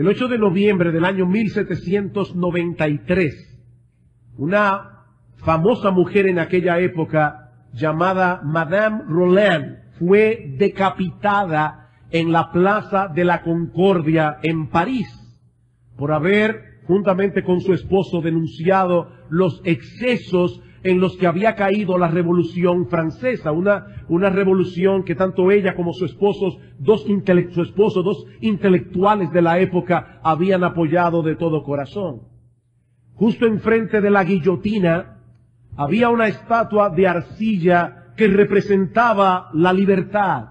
El 8 de noviembre del año 1793, una famosa mujer en aquella época llamada Madame Roland fue decapitada en la Plaza de la Concordia en París por haber, juntamente con su esposo, denunciado los excesos en los que había caído la Revolución Francesa, una revolución que tanto ella como su esposo, dos intelectuales de la época, habían apoyado de todo corazón. Justo enfrente de la guillotina había una estatua de arcilla que representaba la libertad.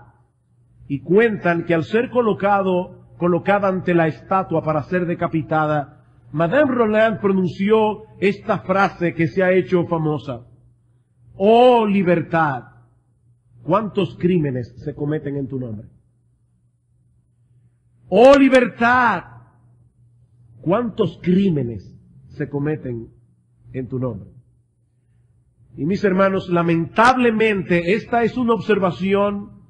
Y cuentan que al ser colocada ante la estatua para ser decapitada, Madame Roland pronunció esta frase que se ha hecho famosa: «Oh libertad, ¿cuántos crímenes se cometen en tu nombre? Oh libertad, ¿cuántos crímenes se cometen en tu nombre?». Y mis hermanos, lamentablemente esta es una observación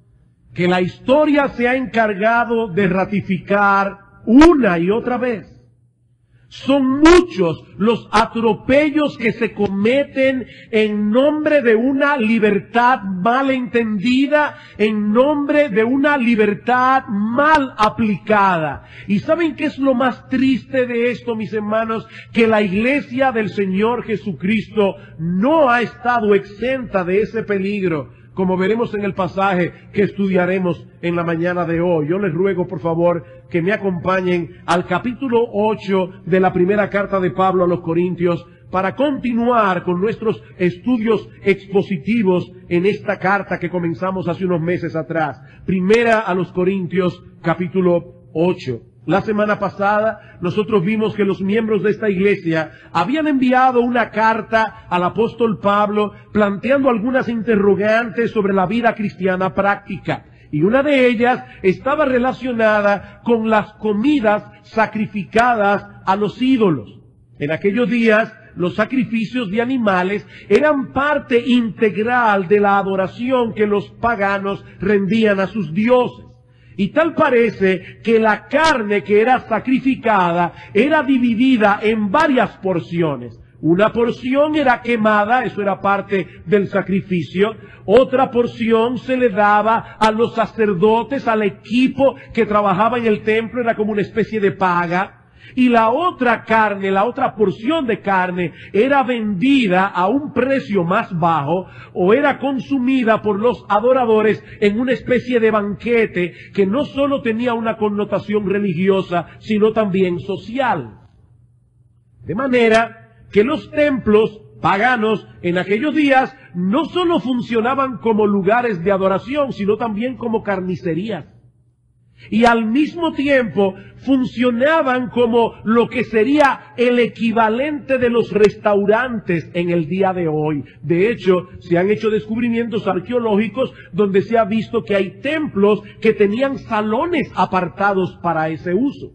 que la historia se ha encargado de ratificar una y otra vez. Son muchos los atropellos que se cometen en nombre de una libertad mal entendida, en nombre de una libertad mal aplicada. ¿Y saben qué es lo más triste de esto, mis hermanos? Que la iglesia del Señor Jesucristo no ha estado exenta de ese peligro, como veremos en el pasaje que estudiaremos en la mañana de hoy. Yo les ruego, por favor, que me acompañen al capítulo 8 de la primera carta de Pablo a los Corintios para continuar con nuestros estudios expositivos en esta carta que comenzamos hace unos meses atrás. Primera a los Corintios, capítulo 8. La semana pasada nosotros vimos que los miembros de esta iglesia habían enviado una carta al apóstol Pablo planteando algunas interrogantes sobre la vida cristiana práctica. Y una de ellas estaba relacionada con las comidas sacrificadas a los ídolos. En aquellos días, los sacrificios de animales eran parte integral de la adoración que los paganos rendían a sus dioses. Y tal parece que la carne que era sacrificada era dividida en varias porciones. Una porción era quemada, eso era parte del sacrificio. Otra porción se le daba a los sacerdotes, al equipo que trabajaba en el templo, era como una especie de paga. Y la otra carne, la otra porción de carne, era vendida a un precio más bajo o era consumida por los adoradores en una especie de banquete que no solo tenía una connotación religiosa, sino también social. De manera que los templos paganos en aquellos días no solo funcionaban como lugares de adoración, sino también como carnicerías. Y al mismo tiempo funcionaban como lo que sería el equivalente de los restaurantes en el día de hoy. De hecho, se han hecho descubrimientos arqueológicos donde se ha visto que hay templos que tenían salones apartados para ese uso.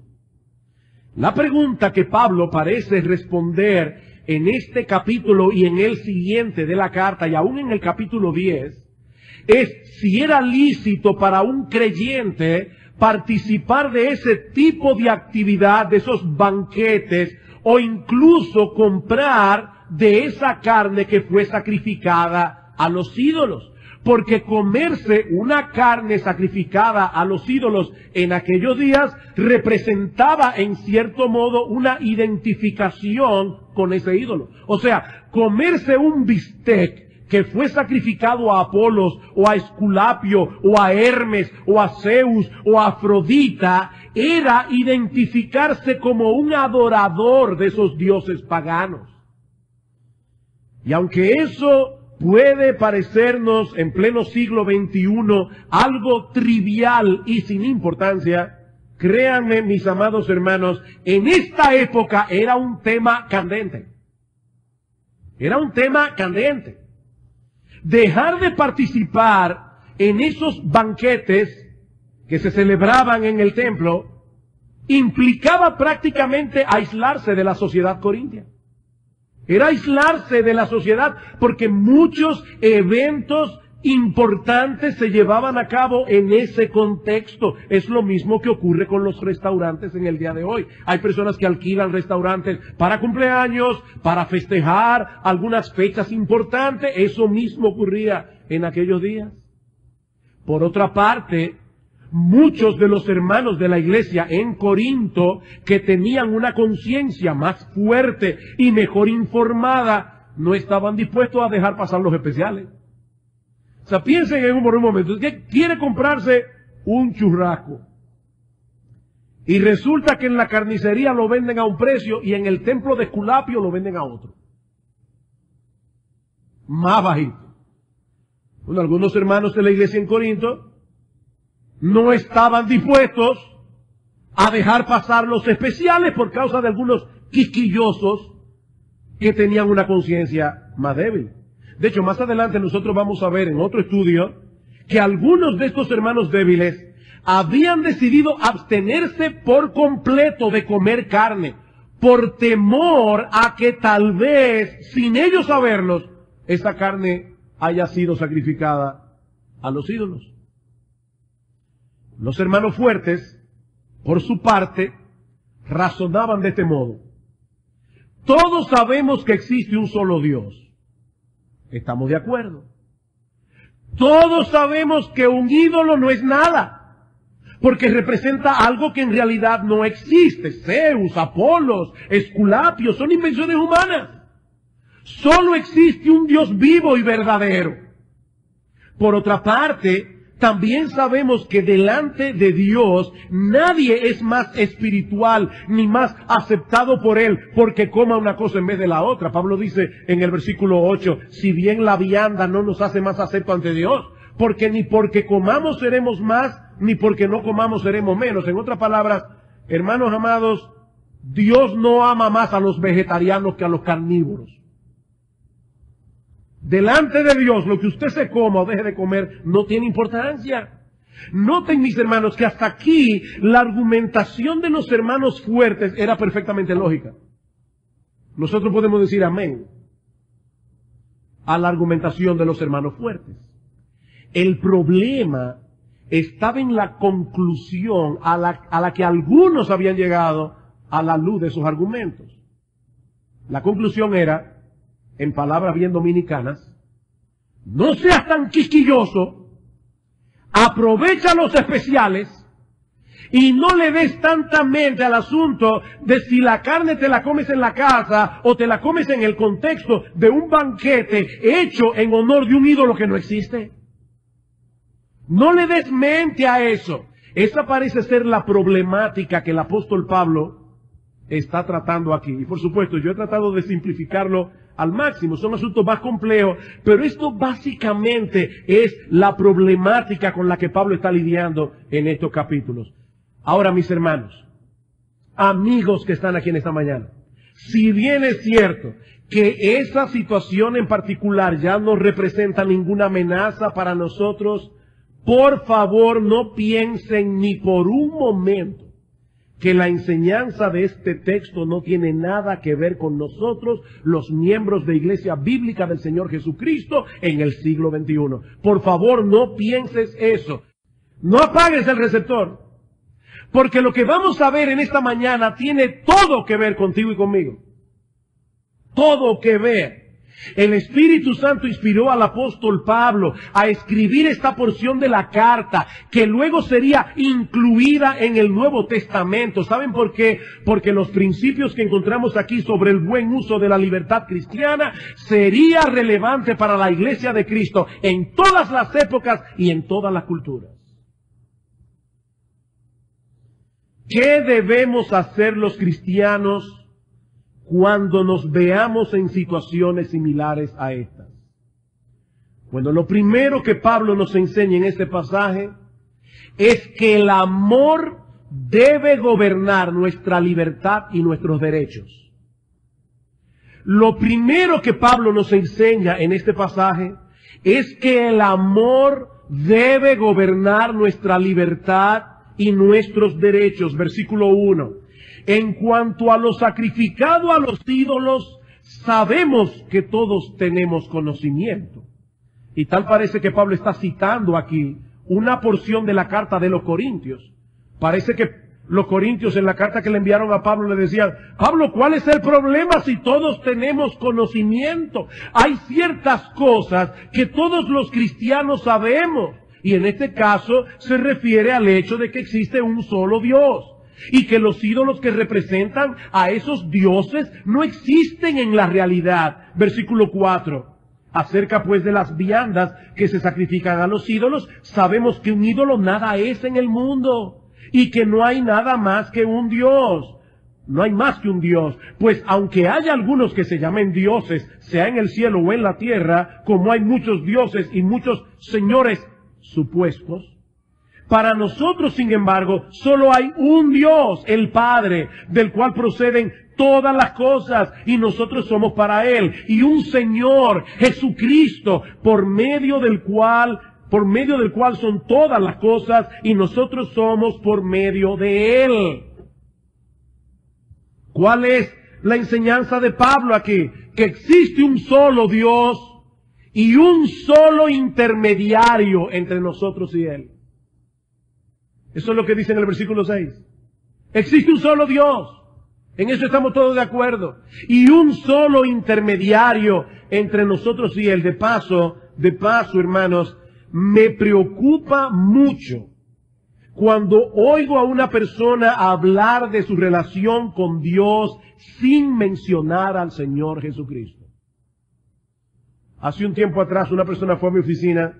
La pregunta que Pablo parece responder en este capítulo y en el siguiente de la carta, y aún en el capítulo 10, es si era lícito para un creyente participar de ese tipo de actividad, de esos banquetes, o incluso comprar de esa carne que fue sacrificada a los ídolos. Porque comerse una carne sacrificada a los ídolos en aquellos días representaba en cierto modo una identificación con ese ídolo. O sea, comerse un bistec que fue sacrificado a Apolos, o a Esculapio, o a Hermes, o a Zeus, o a Afrodita, era identificarse como un adorador de esos dioses paganos. Y aunque eso puede parecernos en pleno siglo XXI algo trivial y sin importancia, créanme, mis amados hermanos, en esta época era un tema candente. Era un tema candente. Dejar de participar en esos banquetes que se celebraban en el templo implicaba prácticamente aislarse de la sociedad corintia. Era aislarse de la sociedad porque muchos eventos importantes se llevaban a cabo en ese contexto. Es lo mismo que ocurre con los restaurantes en el día de hoy. Hay personas que alquilan restaurantes para cumpleaños, para festejar algunas fechas importantes. Eso mismo ocurría en aquellos días. Por otra parte, muchos de los hermanos de la iglesia en Corinto, que tenían una conciencia más fuerte y mejor informada, no estaban dispuestos a dejar pasar los especiales. O sea, piensen por un momento, que quiere comprarse un churrasco y resulta que en la carnicería lo venden a un precio y en el templo de Esculapio lo venden a otro, más bajito. Bueno, algunos hermanos de la iglesia en Corinto no estaban dispuestos a dejar pasar los especiales por causa de algunos quisquillosos que tenían una conciencia más débil. De hecho, más adelante nosotros vamos a ver en otro estudio que algunos de estos hermanos débiles habían decidido abstenerse por completo de comer carne, por temor a que tal vez, sin ellos saberlos, esa carne haya sido sacrificada a los ídolos. Los hermanos fuertes, por su parte, razonaban de este modo. Todos sabemos que existe un solo Dios. Estamos de acuerdo. Todos sabemos que un ídolo no es nada, porque representa algo que en realidad no existe. Zeus, Apolos, Esculapio son invenciones humanas. Solo existe un Dios vivo y verdadero. Por otra parte, también sabemos que delante de Dios nadie es más espiritual ni más aceptado por Él porque coma una cosa en vez de la otra. Pablo dice en el versículo 8, si bien la vianda no nos hace más acepto ante Dios, porque ni porque comamos seremos más, ni porque no comamos seremos menos. En otras palabras, hermanos amados, Dios no ama más a los vegetarianos que a los carnívoros. Delante de Dios, lo que usted se coma o deje de comer no tiene importancia. Noten, mis hermanos, que hasta aquí la argumentación de los hermanos fuertes era perfectamente lógica. Nosotros podemos decir amén a la argumentación de los hermanos fuertes. El problema estaba en la conclusión a la que algunos habían llegado a la luz de esos argumentos. La conclusión era, en palabras bien dominicanas, no seas tan quisquilloso, aprovecha los especiales y no le des tanta mente al asunto de si la carne te la comes en la casa o te la comes en el contexto de un banquete hecho en honor de un ídolo que no existe. No le des mente a eso. Esa parece ser la problemática que el apóstol Pablo está tratando aquí. Y por supuesto, yo he tratado de simplificarlo al máximo, son asuntos más complejos, pero esto básicamente es la problemática con la que Pablo está lidiando en estos capítulos. Ahora, mis hermanos, amigos que están aquí en esta mañana, si bien es cierto que esa situación en particular ya no representa ninguna amenaza para nosotros, por favor no piensen ni por un momento que la enseñanza de este texto no tiene nada que ver con nosotros, los miembros de Iglesia Bíblica del Señor Jesucristo en el siglo XXI. Por favor, no pienses eso. No apagues el receptor, porque lo que vamos a ver en esta mañana tiene todo que ver contigo y conmigo. Todo que ver. El Espíritu Santo inspiró al apóstol Pablo a escribir esta porción de la carta que luego sería incluida en el Nuevo Testamento. ¿Saben por qué? Porque los principios que encontramos aquí sobre el buen uso de la libertad cristiana sería relevante para la Iglesia de Cristo en todas las épocas y en todas las culturas. ¿Qué debemos hacer los cristianos cuando nos veamos en situaciones similares a estas? Bueno, lo primero que Pablo nos enseña en este pasaje es que el amor debe gobernar nuestra libertad y nuestros derechos. Lo primero que Pablo nos enseña en este pasaje es que el amor debe gobernar nuestra libertad y nuestros derechos. Versículo 1. En cuanto a lo sacrificado a los ídolos, sabemos que todos tenemos conocimiento. Y tal parece que Pablo está citando aquí una porción de la carta de los Corintios. Parece que los Corintios en la carta que le enviaron a Pablo le decían: Pablo, ¿cuál es el problema si todos tenemos conocimiento? Hay ciertas cosas que todos los cristianos sabemos. Y en este caso se refiere al hecho de que existe un solo Dios. Y que los ídolos que representan a esos dioses no existen en la realidad. Versículo 4. Acerca pues de las viandas que se sacrifican a los ídolos, sabemos que un ídolo nada es en el mundo, y que no hay nada más que un Dios. No hay más que un Dios. Pues aunque haya algunos que se llamen dioses, sea en el cielo o en la tierra, como hay muchos dioses y muchos señores supuestos, para nosotros, sin embargo, solo hay un Dios, el Padre, del cual proceden todas las cosas, y nosotros somos para Él, y un Señor, Jesucristo, por medio del cual son todas las cosas, y nosotros somos por medio de Él. ¿Cuál es la enseñanza de Pablo aquí? Que existe un solo Dios y un solo intermediario entre nosotros y Él. Eso es lo que dice en el versículo 6. Existe un solo Dios. En eso estamos todos de acuerdo. Y un solo intermediario entre nosotros y Él. De paso, hermanos, me preocupa mucho cuando oigo a una persona hablar de su relación con Dios sin mencionar al Señor Jesucristo. Hace un tiempo atrás una persona fue a mi oficina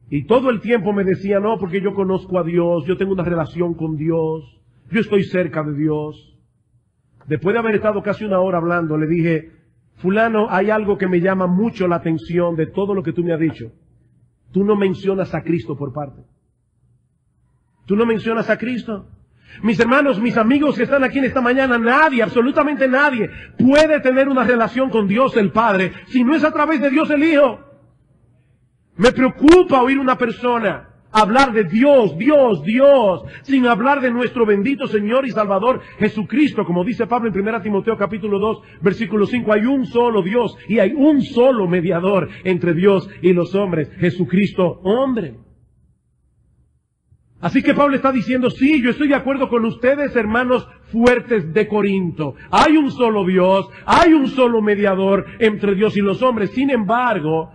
y todo el tiempo me decía: no, porque yo conozco a Dios, yo tengo una relación con Dios, yo estoy cerca de Dios. Después de haber estado casi una hora hablando, le dije: fulano, hay algo que me llama mucho la atención de todo lo que tú me has dicho. Tú no mencionas a Cristo por parte. Tú no mencionas a Cristo. Mis hermanos, mis amigos que están aquí en esta mañana, nadie, absolutamente nadie, puede tener una relación con Dios el Padre si no es a través de Dios el Hijo. Me preocupa oír una persona hablar de Dios, Dios, Dios, sin hablar de nuestro bendito Señor y Salvador Jesucristo. Como dice Pablo en 1 Timoteo capítulo 2, versículo 5, hay un solo Dios y hay un solo mediador entre Dios y los hombres, Jesucristo hombre. Así que Pablo está diciendo: sí, yo estoy de acuerdo con ustedes, hermanos fuertes de Corinto. Hay un solo Dios, hay un solo mediador entre Dios y los hombres. Sin embargo,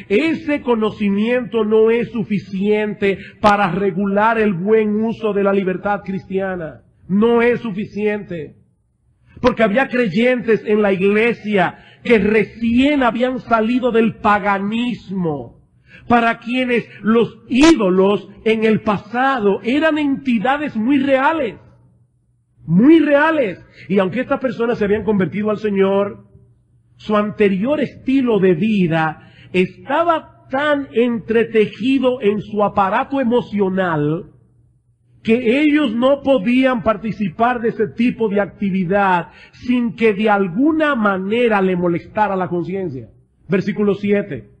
ese conocimiento no es suficiente para regular el buen uso de la libertad cristiana. No es suficiente. Porque había creyentes en la iglesia que recién habían salido del paganismo, para quienes los ídolos en el pasado eran entidades muy reales. Muy reales. Y aunque estas personas se habían convertido al Señor, su anterior estilo de vida estaba tan entretejido en su aparato emocional que ellos no podían participar de ese tipo de actividad sin que de alguna manera le molestara la conciencia. Versículo 7.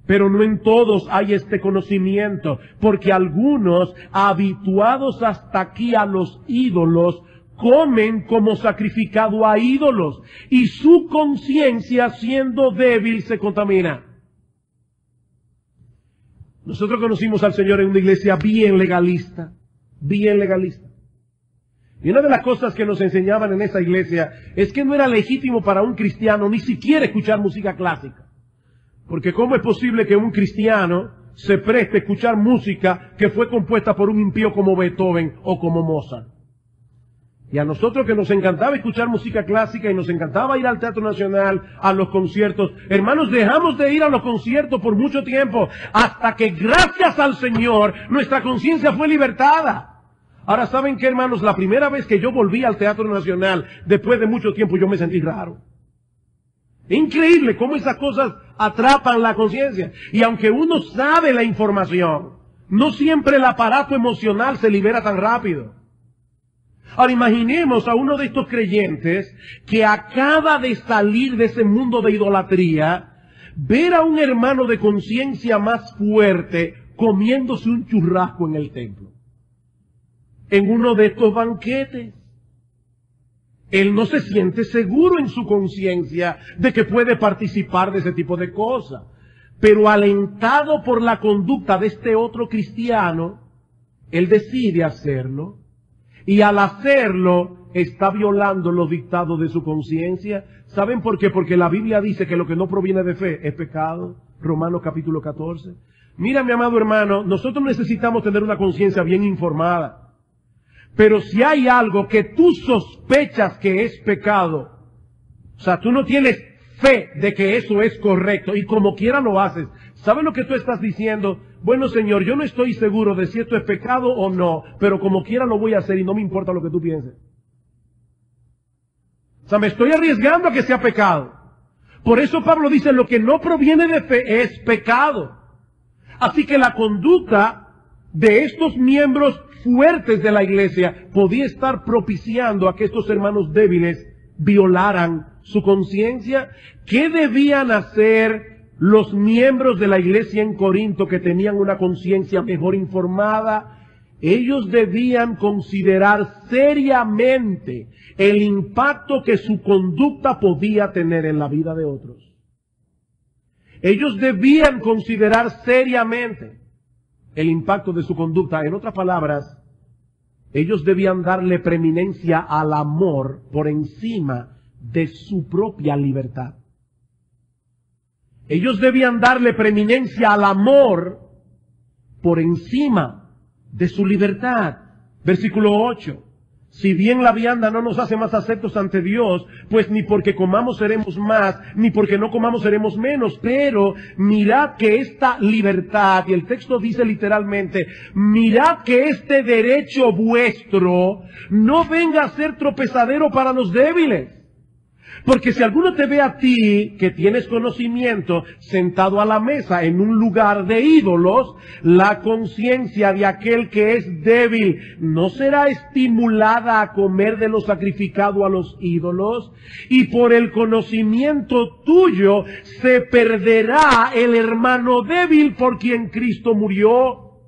Pero no en todos hay este conocimiento, porque algunos, habituados hasta aquí a los ídolos, comen como sacrificado a ídolos, y su conciencia, siendo débil, se contamina. Nosotros conocimos al Señor en una iglesia bien legalista, bien legalista. Y una de las cosas que nos enseñaban en esa iglesia es que no era legítimo para un cristiano ni siquiera escuchar música clásica. Porque ¿cómo es posible que un cristiano se preste a escuchar música que fue compuesta por un impío como Beethoven o como Mozart? Y a nosotros que nos encantaba escuchar música clásica y nos encantaba ir al Teatro Nacional, a los conciertos, hermanos, dejamos de ir a los conciertos por mucho tiempo, hasta que gracias al Señor nuestra conciencia fue libertada. Ahora, ¿saben qué, hermanos? La primera vez que yo volví al Teatro Nacional, después de mucho tiempo, yo me sentí raro. Es increíble cómo esas cosas atrapan la conciencia. Y aunque uno sabe la información, no siempre el aparato emocional se libera tan rápido. Ahora imaginemos a uno de estos creyentes que acaba de salir de ese mundo de idolatría, ver a un hermano de conciencia más fuerte comiéndose un churrasco en el templo, en uno de estos banquetes. él no se siente seguro en su conciencia de que puede participar de ese tipo de cosas. Pero alentado por la conducta de este otro cristiano, él decide hacerlo. Y al hacerlo, está violando los dictados de su conciencia. ¿Saben por qué? Porque la Biblia dice que lo que no proviene de fe es pecado. Romanos capítulo 14. Mira, mi amado hermano, nosotros necesitamos tener una conciencia bien informada. Pero si hay algo que tú sospechas que es pecado, o sea, tú no tienes fe de que eso es correcto y como quiera lo haces, ¿sabes lo que tú estás diciendo? Bueno, Señor, yo no estoy seguro de si esto es pecado o no, pero como quiera lo voy a hacer y no me importa lo que tú pienses. O sea, me estoy arriesgando a que sea pecado. Por eso Pablo dice, lo que no proviene de fe es pecado. Así que la conducta de estos miembros fuertes de la iglesia podía estar propiciando a que estos hermanos débiles violaran su conciencia. ¿Qué debían hacer los miembros de la iglesia en Corinto que tenían una conciencia mejor informada? Ellos debían considerar seriamente el impacto que su conducta podía tener en la vida de otros. Ellos debían considerar seriamente el impacto de su conducta. En otras palabras, ellos debían darle preeminencia al amor por encima de su propia libertad. Ellos debían darle preeminencia al amor por encima de su libertad. Versículo 8. Si bien la vianda no nos hace más aceptos ante Dios, pues ni porque comamos seremos más, ni porque no comamos seremos menos. Pero mirad que esta libertad, y el texto dice literalmente, mirad que este derecho vuestro no venga a ser tropezadero para los débiles. Porque si alguno te ve a ti, que tienes conocimiento, sentado a la mesa en un lugar de ídolos, la conciencia de aquel que es débil no será estimulada a comer de lo sacrificado a los ídolos, y por el conocimiento tuyo se perderá el hermano débil por quien Cristo murió.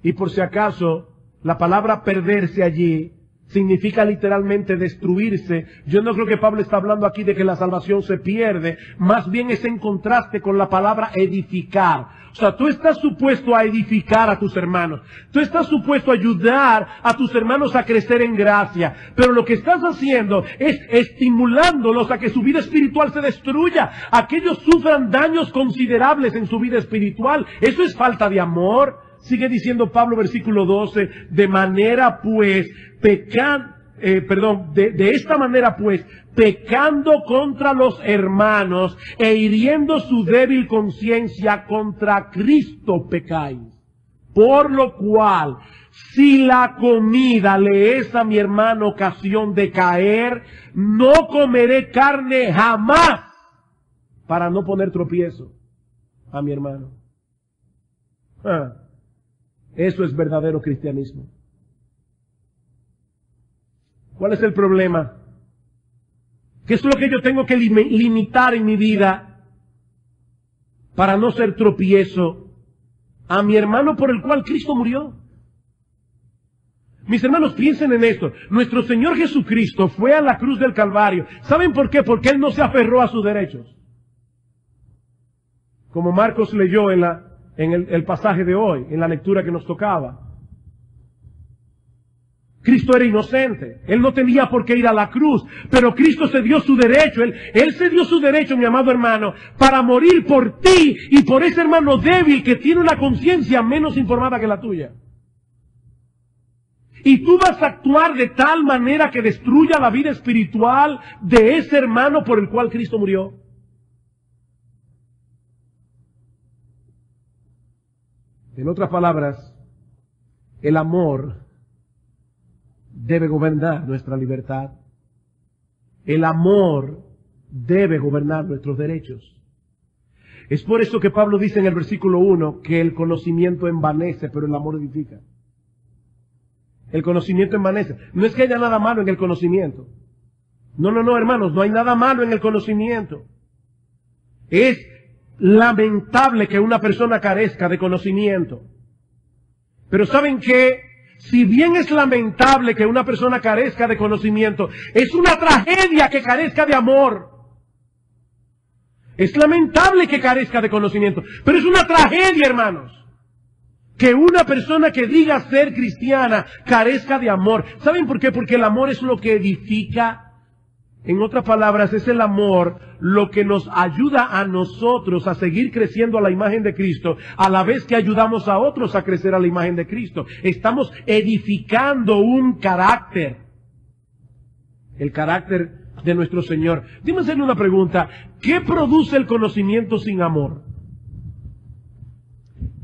Y por si acaso, la palabra perderse allí significa literalmente destruirse. Yo no creo que Pablo está hablando aquí de que la salvación se pierde, más bien es en contraste con la palabra edificar. O sea, tú estás supuesto a edificar a tus hermanos, tú estás supuesto a ayudar a tus hermanos a crecer en gracia, pero lo que estás haciendo es estimulándolos a que su vida espiritual se destruya, a que ellos sufran daños considerables en su vida espiritual. Eso es falta de amor. Sigue diciendo Pablo, versículo 12, de manera pues, de esta manera pues, pecando contra los hermanos e hiriendo su débil conciencia, contra Cristo pecáis. Por lo cual, si la comida le es a mi hermano ocasión de caer, no comeré carne jamás para no poner tropiezo a mi hermano. Eso es verdadero cristianismo. ¿Cuál es el problema? ¿Qué es lo que yo tengo que limitar en mi vida para no ser tropiezo a mi hermano por el cual Cristo murió? Mis hermanos, piensen en esto. Nuestro Señor Jesucristo fue a la cruz del Calvario. ¿Saben por qué? Porque Él no se aferró a sus derechos. Como Marcos leyó en el pasaje de hoy, en la lectura que nos tocaba. Cristo era inocente, Él no tenía por qué ir a la cruz, pero Cristo se dio su derecho, Él se dio su derecho, mi amado hermano, para morir por ti y por ese hermano débil que tiene una conciencia menos informada que la tuya. Y tú vas a actuar de tal manera que destruya la vida espiritual de ese hermano por el cual Cristo murió. En otras palabras, el amor debe gobernar nuestra libertad. El amor debe gobernar nuestros derechos. Es por eso que Pablo dice en el versículo 1 que el conocimiento envanece, pero el amor edifica. El conocimiento envanece. No es que haya nada malo en el conocimiento. No, hermanos, no hay nada malo en el conocimiento. Es lamentable que una persona carezca de conocimiento. Pero ¿saben qué? si bien es lamentable que una persona carezca de conocimiento, es una tragedia que carezca de amor. Es lamentable que carezca de conocimiento, pero es una tragedia, hermanos, que una persona que diga ser cristiana carezca de amor. ¿Saben por qué? Porque el amor es lo que edifica. En otras palabras, es el amor lo que nos ayuda a nosotros a seguir creciendo a la imagen de Cristo, a la vez que ayudamos a otros a crecer a la imagen de Cristo. Estamos edificando un carácter, el carácter de nuestro Señor. Dime hacerle una pregunta: ¿qué produce el conocimiento sin amor?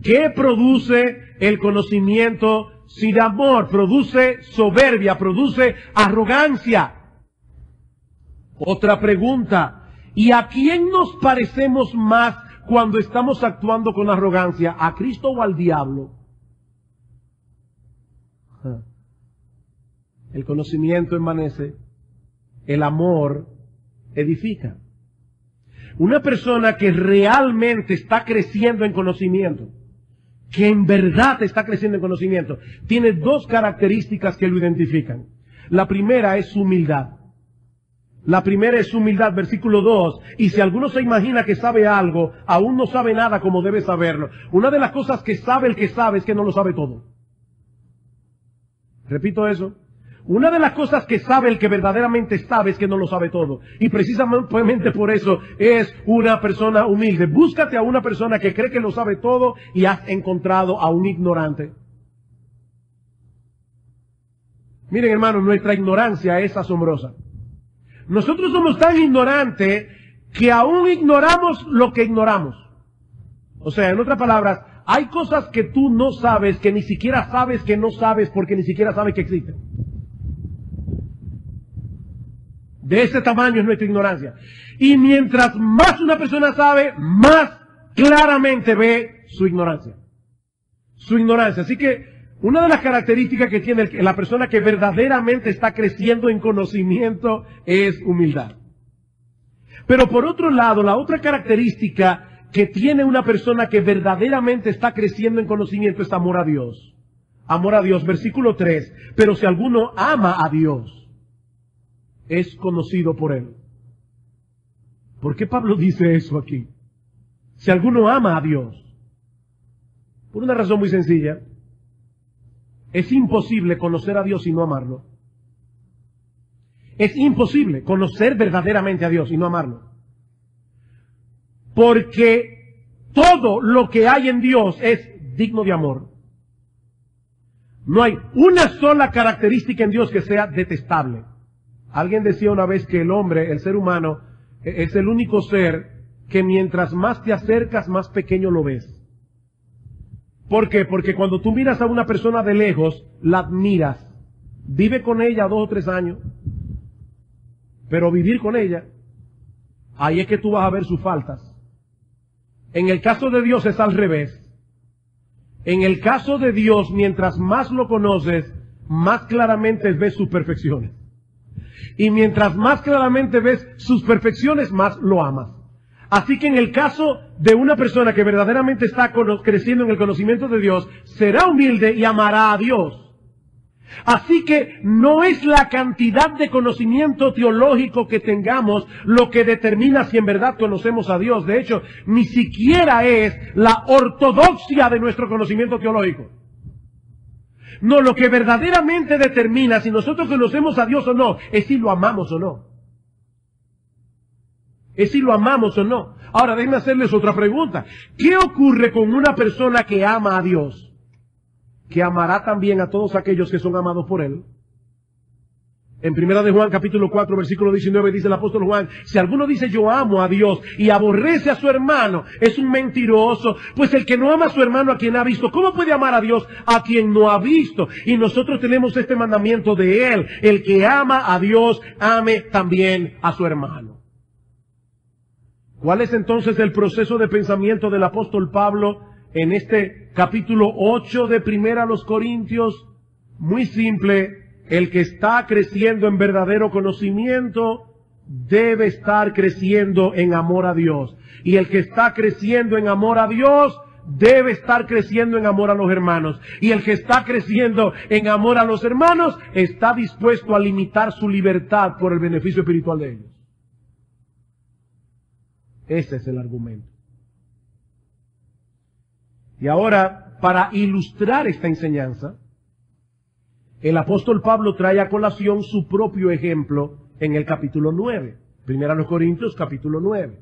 ¿Qué produce el conocimiento sin amor? Produce soberbia, produce arrogancia. Otra pregunta: ¿y a quién nos parecemos más cuando estamos actuando con arrogancia? ¿A Cristo o al diablo? El conocimiento envanece, el amor edifica. Una persona que realmente está creciendo en conocimiento, que en verdad está creciendo en conocimiento, tiene dos características que lo identifican. La primera es su humildad. La primera es su humildad, versículo 2. Y si alguno se imagina que sabe algo, aún no sabe nada como debe saberlo. Una de las cosas que sabe el que sabe es que no lo sabe todo. Repito eso. Una de las cosas que sabe el que verdaderamente sabe es que no lo sabe todo. Y precisamente por eso es una persona humilde. Búscate a una persona que cree que lo sabe todo y has encontrado a un ignorante. Miren, hermanos, nuestra ignorancia es asombrosa. Nosotros somos tan ignorantes que aún ignoramos lo que ignoramos. O sea, en otras palabras, hay cosas que tú no sabes, que ni siquiera sabes que no sabes porque ni siquiera sabes que existen. De ese tamaño es nuestra ignorancia. Y mientras más una persona sabe, más claramente ve su ignorancia. Su ignorancia. Así que una de las características que tiene la persona que verdaderamente está creciendo en conocimiento es humildad. Pero por otro lado, la otra característica que tiene una persona que verdaderamente está creciendo en conocimiento es amor a Dios. Amor a Dios, versículo 3. Pero si alguno ama a Dios, es conocido por Él. ¿Por qué Pablo dice eso aquí? Si alguno ama a Dios. Por una razón muy sencilla. Es imposible conocer a Dios y no amarlo. Es imposible conocer verdaderamente a Dios y no amarlo. Porque todo lo que hay en Dios es digno de amor. No hay una sola característica en Dios que sea detestable. Alguien decía una vez que el hombre, el ser humano, es el único ser que mientras más te acercas, más pequeño lo ves. ¿Por qué? Porque cuando tú miras a una persona de lejos, la admiras. Vive con ella 2 o 3 años. Pero vivir con ella, ahí es que tú vas a ver sus faltas. En el caso de Dios es al revés. En el caso de Dios, mientras más lo conoces, más claramente ves sus perfecciones. Y mientras más claramente ves sus perfecciones, más lo amas. Así que en el caso de una persona que verdaderamente está creciendo en el conocimiento de Dios, será humilde y amará a Dios. Así que no es la cantidad de conocimiento teológico que tengamos lo que determina si en verdad conocemos a Dios. De hecho, ni siquiera es la ortodoxia de nuestro conocimiento teológico. No, lo que verdaderamente determina si nosotros conocemos a Dios o no, es si lo amamos o no. Es si lo amamos o no. Ahora, déjenme hacerles otra pregunta. ¿Qué ocurre con una persona que ama a Dios? Que amará también a todos aquellos que son amados por Él. En 1 de Juan capítulo 4 versículo 19 dice el apóstol Juan: si alguno dice yo amo a Dios y aborrece a su hermano, es un mentiroso. Pues el que no ama a su hermano a quien ha visto, ¿cómo puede amar a Dios a quien no ha visto? Y nosotros tenemos este mandamiento de Él: el que ama a Dios, ame también a su hermano. ¿Cuál es entonces el proceso de pensamiento del apóstol Pablo en este capítulo 8 de 1 Corintios? Muy simple. El que está creciendo en verdadero conocimiento debe estar creciendo en amor a Dios. Y el que está creciendo en amor a Dios debe estar creciendo en amor a los hermanos. Y el que está creciendo en amor a los hermanos está dispuesto a limitar su libertad por el beneficio espiritual de ellos. Ese es el argumento. Y ahora, para ilustrar esta enseñanza, el apóstol Pablo trae a colación su propio ejemplo en el capítulo 9. Primera a los Corintios, capítulo 9.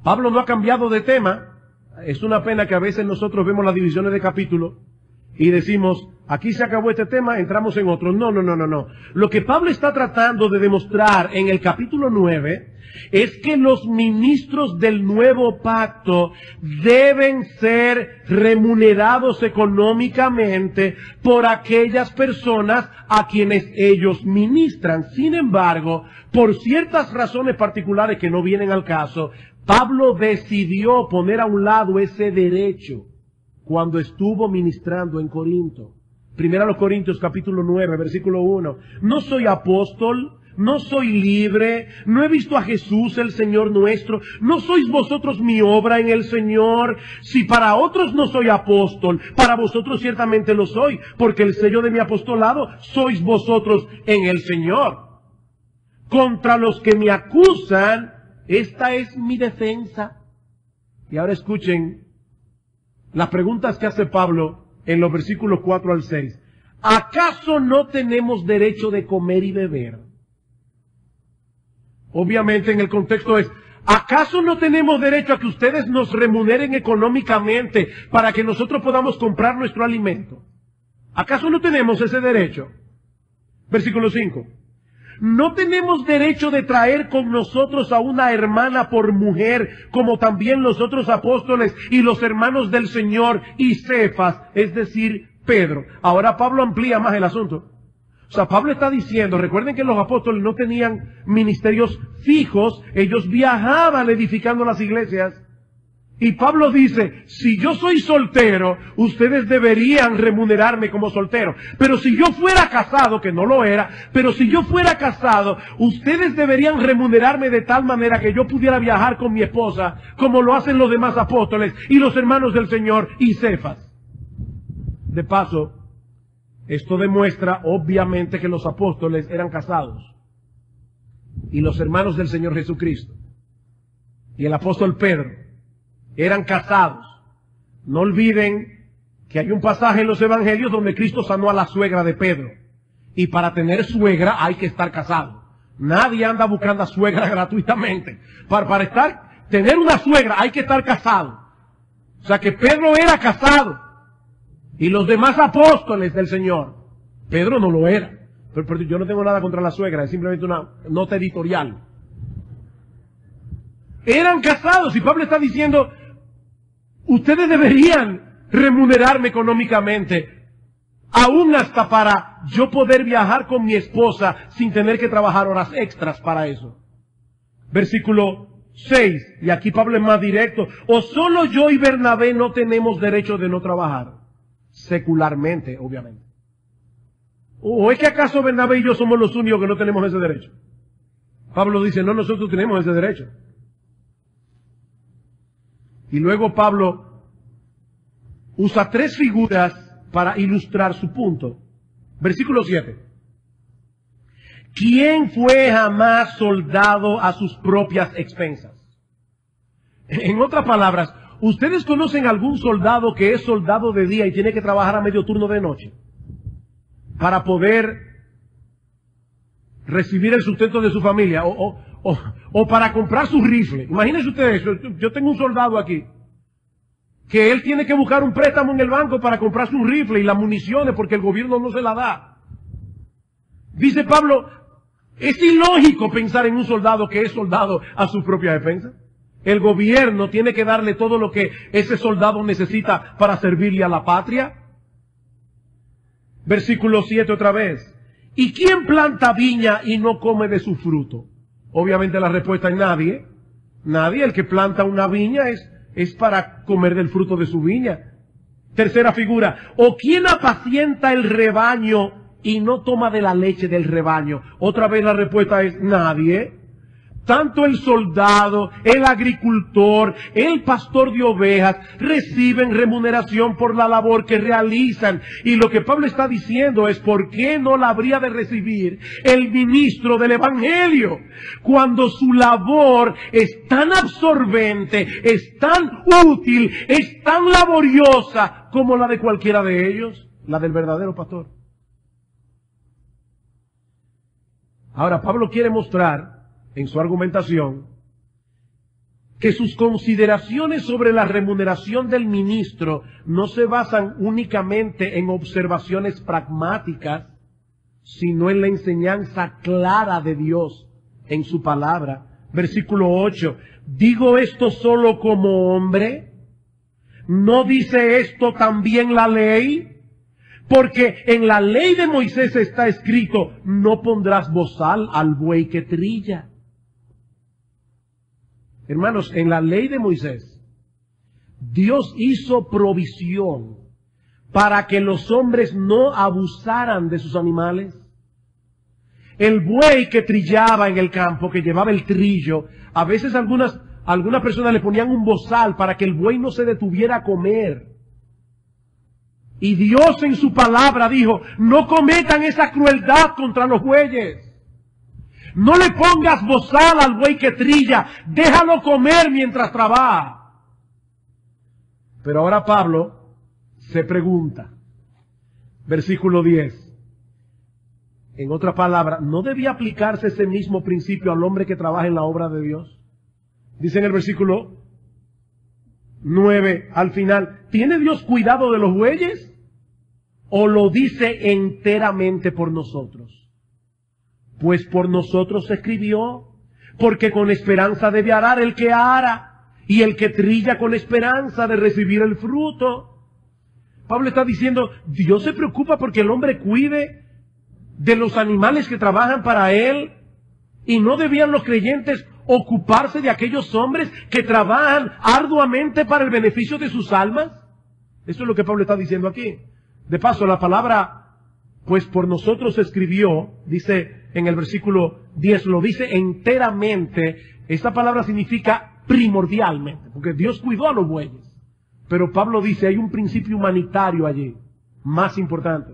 Pablo no ha cambiado de tema. Es una pena que a veces nosotros vemos las divisiones de capítulos y decimos, aquí se acabó este tema, entramos en otro. No. Lo que Pablo está tratando de demostrar en el capítulo 9 es que los ministros del nuevo pacto deben ser remunerados económicamente por aquellas personas a quienes ellos ministran. Sin embargo, por ciertas razones particulares que no vienen al caso, Pablo decidió poner a un lado ese derecho cuando estuvo ministrando en Corinto. Primera a los Corintios capítulo 9, versículo 1. No soy apóstol, no soy libre, no he visto a Jesús el Señor nuestro, no sois vosotros mi obra en el Señor. Si para otros no soy apóstol, para vosotros ciertamente lo soy, porque el sello de mi apostolado sois vosotros en el Señor. Contra los que me acusan, esta es mi defensa. Y ahora escuchen las preguntas que hace Pablo en los versículos 4 al 6. ¿Acaso no tenemos derecho de comer y beber? Obviamente en el contexto es, ¿acaso no tenemos derecho a que ustedes nos remuneren económicamente para que nosotros podamos comprar nuestro alimento? ¿Acaso no tenemos ese derecho? Versículo 5. ¿No tenemos derecho de traer con nosotros a una hermana por mujer, como también los otros apóstoles y los hermanos del Señor y Cefas, es decir, Pedro? Ahora Pablo amplía más el asunto. O sea, Pablo está diciendo, recuerden que los apóstoles no tenían ministerios fijos, ellos viajaban edificando las iglesias. Y Pablo dice, si yo soy soltero, ustedes deberían remunerarme como soltero. Pero si yo fuera casado, que no lo era, pero si yo fuera casado, ustedes deberían remunerarme de tal manera que yo pudiera viajar con mi esposa, como lo hacen los demás apóstoles y los hermanos del Señor y Cefas. De paso, esto demuestra obviamente que los apóstoles eran casados. Y los hermanos del Señor Jesucristo y el apóstol Pedro eran casados. No olviden que hay un pasaje en los evangelios donde Cristo sanó a la suegra de Pedro. Y para tener suegra hay que estar casado. Nadie anda buscando a suegra gratuitamente. Tener una suegra hay que estar casado. O sea que Pedro era casado. Y los demás apóstoles del Señor. Pedro no lo era. Pero yo no tengo nada contra la suegra, es simplemente una nota editorial. Eran casados y Pablo está diciendo, ustedes deberían remunerarme económicamente, aún hasta para yo poder viajar con mi esposa sin tener que trabajar horas extras para eso. Versículo 6, y aquí Pablo es más directo, o solo yo y Bernabé no tenemos derecho de no trabajar, secularmente, obviamente. ¿O es que acaso Bernabé y yo somos los únicos que no tenemos ese derecho? Pablo dice, no, nosotros tenemos ese derecho. Y luego Pablo usa 3 figuras para ilustrar su punto. Versículo 7. ¿Quién fue jamás soldado a sus propias expensas? En otras palabras, ¿ustedes conocen algún soldado que es soldado de día y tiene que trabajar a medio turno de noche para poder recibir el sustento de su familia o para comprar su rifle? Imagínense ustedes eso. Yo tengo un soldado aquí que él tiene que buscar un préstamo en el banco para comprar su rifle y las municiones porque el gobierno no se la da. Dice Pablo, es ilógico pensar en un soldado que es soldado a su propia defensa. El gobierno tiene que darle todo lo que ese soldado necesita para servirle a la patria. Versículo 7 otra vez. ¿Y quién planta viña y no come de su fruto? Obviamente la respuesta es nadie. Nadie. El que planta una viña es para comer del fruto de su viña. Tercera figura. ¿O quién apacienta el rebaño y no toma de la leche del rebaño? Otra vez la respuesta es nadie. tanto el soldado, el agricultor, el pastor de ovejas, reciben remuneración por la labor que realizan. Y lo que Pablo está diciendo es, ¿por qué no la habría de recibir el ministro del Evangelio? Cuando su labor es tan absorbente, es tan útil, es tan laboriosa como la de cualquiera de ellos, la del verdadero pastor. Ahora, Pablo quiere mostrar en su argumentación que sus consideraciones sobre la remuneración del ministro no se basan únicamente en observaciones pragmáticas, sino en la enseñanza clara de Dios en su palabra. Versículo 8, ¿digo esto solo como hombre? ¿No dice esto también la ley? Porque en la ley de Moisés está escrito, no pondrás bozal al buey que trilla. Hermanos, en la ley de Moisés, Dios hizo provisión para que los hombres no abusaran de sus animales. El buey que trillaba en el campo, que llevaba el trillo, a veces algunas personas le ponían un bozal para que el buey no se detuviera a comer. Y Dios en su palabra dijo, no cometan esa crueldad contra los bueyes. No le pongas bozal al buey que trilla, déjalo comer mientras trabaja. Pero ahora Pablo se pregunta, versículo 10, en otra palabra, ¿no debía aplicarse ese mismo principio al hombre que trabaja en la obra de Dios? Dice en el versículo 9, al final, ¿tiene Dios cuidado de los bueyes? ¿O lo dice enteramente por nosotros? Pues por nosotros se escribió, porque con esperanza debe arar el que ara, y el que trilla con esperanza de recibir el fruto. Pablo está diciendo, Dios se preocupa porque el hombre cuide de los animales que trabajan para él, y no debían los creyentes ocuparse de aquellos hombres que trabajan arduamente para el beneficio de sus almas. Eso es lo que Pablo está diciendo aquí. De paso, la palabra, pues por nosotros se escribió, dice en el versículo 10, lo dice enteramente. Esta palabra significa primordialmente, porque Dios cuidó a los bueyes. Pero Pablo dice, hay un principio humanitario allí, más importante,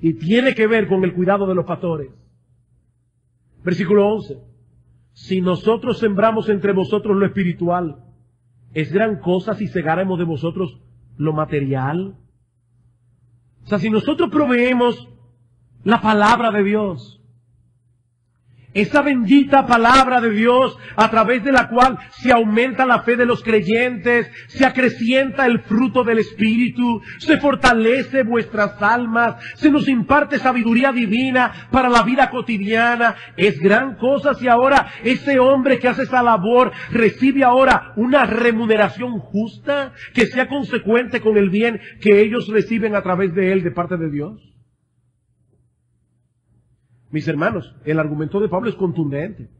y tiene que ver con el cuidado de los pastores. Versículo 11. Si nosotros sembramos entre vosotros lo espiritual, ¿es gran cosa si segáramos de vosotros lo material? O sea, si nosotros proveemos la palabra de Dios, esa bendita palabra de Dios a través de la cual se aumenta la fe de los creyentes, se acrecienta el fruto del Espíritu, se fortalece vuestras almas, se nos imparte sabiduría divina para la vida cotidiana. Es gran cosa si ahora ese hombre que hace esa labor recibe ahora una remuneración justa que sea consecuente con el bien que ellos reciben a través de él de parte de Dios. Mis hermanos, el argumento de Pablo es contundente.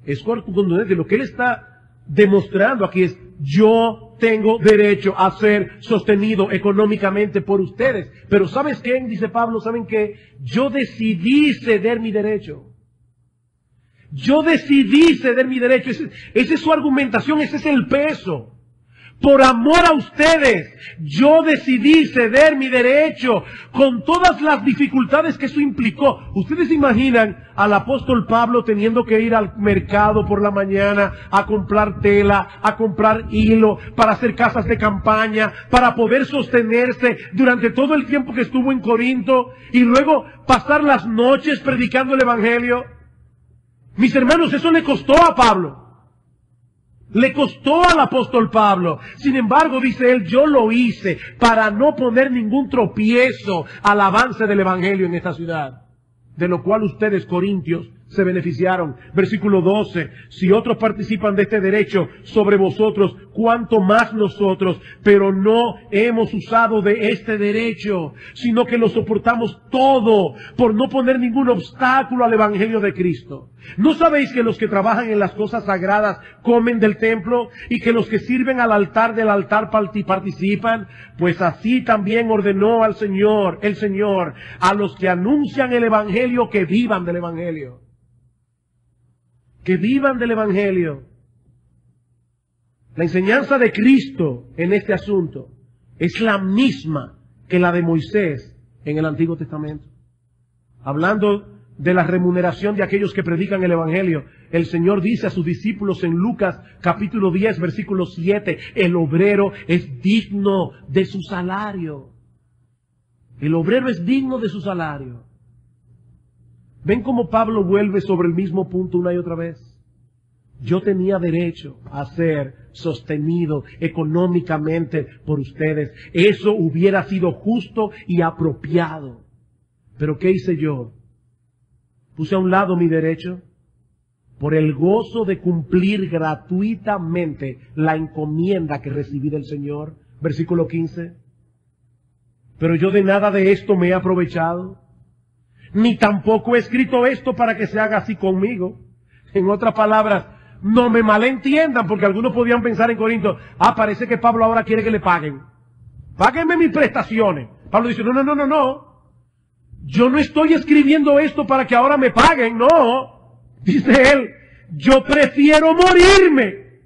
Es contundente. Lo que él está demostrando aquí es, yo tengo derecho a ser sostenido económicamente por ustedes. Pero ¿sabes qué? Dice Pablo, ¿saben qué? Yo decidí ceder mi derecho. Yo decidí ceder mi derecho. Esa es su argumentación, ese es el peso. Por amor a ustedes, yo decidí ceder mi derecho con todas las dificultades que eso implicó. Ustedes imaginan al apóstol Pablo teniendo que ir al mercado por la mañana a comprar tela, a comprar hilo, para hacer casas de campaña, para poder sostenerse durante todo el tiempo que estuvo en Corinto y luego pasar las noches predicando el Evangelio. Mis hermanos, eso le costó a Pablo. Le costó al apóstol Pablo. Sin embargo, dice él, yo lo hice para no poner ningún tropiezo al avance del Evangelio en esta ciudad, de lo cual ustedes, corintios, se beneficiaron. Versículo 12, si otros participan de este derecho sobre vosotros, cuánto más nosotros, pero no hemos usado de este derecho, sino que lo soportamos todo por no poner ningún obstáculo al Evangelio de Cristo. ¿No sabéis que los que trabajan en las cosas sagradas comen del templo y que los que sirven al altar del altar participan? Pues así también ordenó el Señor, a los que anuncian el Evangelio que vivan del Evangelio. que vivan del Evangelio. La enseñanza de Cristo en este asunto es la misma que la de Moisés en el Antiguo Testamento. Hablando de la remuneración de aquellos que predican el Evangelio, el Señor dice a sus discípulos en Lucas capítulo 10, versículo 7, el obrero es digno de su salario. El obrero es digno de su salario. ¿Ven cómo Pablo vuelve sobre el mismo punto una y otra vez? Yo tenía derecho a ser sostenido económicamente por ustedes. Eso hubiera sido justo y apropiado. ¿Pero qué hice yo? Puse a un lado mi derecho por el gozo de cumplir gratuitamente la encomienda que recibí del Señor. Versículo 15. Pero yo de nada de esto me he aprovechado, ni tampoco he escrito esto para que se haga así conmigo. En otras palabras, no me malentiendan, porque algunos podían pensar en Corinto, parece que Pablo ahora quiere que le paguen. Páguenme mis prestaciones. Pablo dice, no. Yo no estoy escribiendo esto para que ahora me paguen, no. Dice él, yo prefiero morirme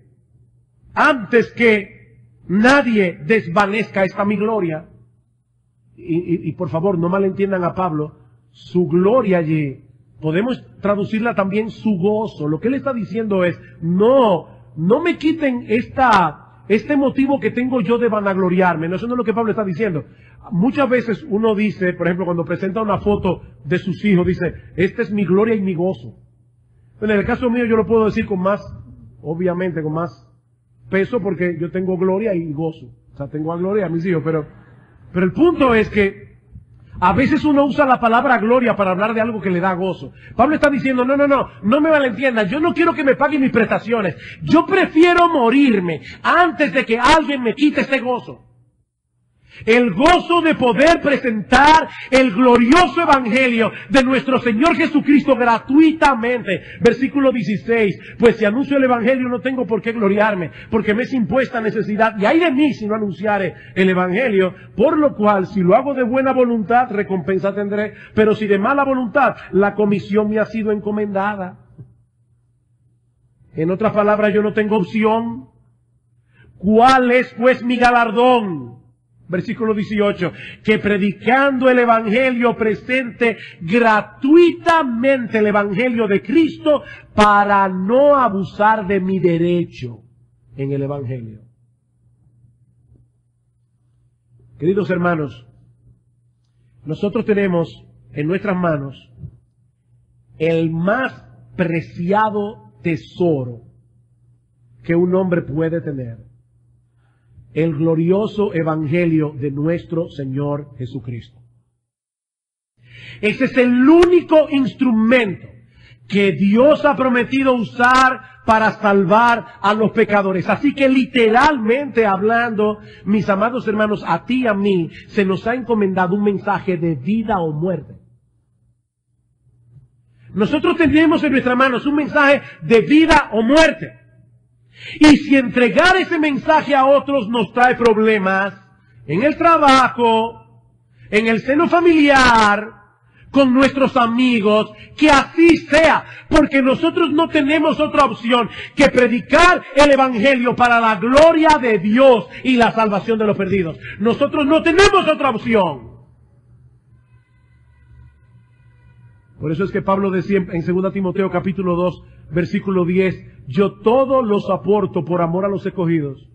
antes que nadie desvanezca esta mi gloria. Y por favor, no malentiendan a Pablo, su gloria allí, podemos traducirla también su gozo. Lo que él está diciendo es, no me quiten este motivo que tengo yo de vanagloriarme. No, eso no es lo que Pablo está diciendo. Muchas veces uno dice, por ejemplo, cuando presenta una foto de sus hijos, dice, esta es mi gloria y mi gozo. En el caso mío yo lo puedo decir con más, obviamente con más peso, porque yo tengo gloria y gozo. O sea, tengo a gloria a mis hijos, pero el punto es que a veces uno usa la palabra gloria para hablar de algo que le da gozo. Pablo está diciendo, no me malentiendan, yo no quiero que me paguen mis prestaciones. Yo prefiero morirme antes de que alguien me quite este gozo. El gozo de poder presentar el glorioso evangelio de nuestro Señor Jesucristo gratuitamente. Versículo 16. Pues si anuncio el evangelio no tengo por qué gloriarme, porque me es impuesta necesidad. Y hay de mí si no anunciare el evangelio. Por lo cual, si lo hago de buena voluntad, recompensa tendré. Pero si de mala voluntad, la comisión me ha sido encomendada. En otras palabras, yo no tengo opción. ¿Cuál es pues mi galardón? Versículo 18, que predicando el evangelio presente gratuitamente el evangelio de Cristo para no abusar de mi derecho en el evangelio. Queridos hermanos, nosotros tenemos en nuestras manos el más preciado tesoro que un hombre puede tener. El glorioso evangelio de nuestro Señor Jesucristo. Ese es el único instrumento que Dios ha prometido usar para salvar a los pecadores. Así que literalmente hablando, mis amados hermanos, a ti y a mí se nos ha encomendado un mensaje de vida o muerte. Nosotros tenemos en nuestras manos un mensaje de vida o muerte. Y si entregar ese mensaje a otros nos trae problemas en el trabajo, en el seno familiar, con nuestros amigos, que así sea, porque nosotros no tenemos otra opción que predicar el evangelio para la gloria de Dios y la salvación de los perdidos. Nosotros no tenemos otra opción. Por eso es que Pablo decía en 2 Timoteo capítulo 2, versículo 10, yo todo lo soporto por amor a los escogidos.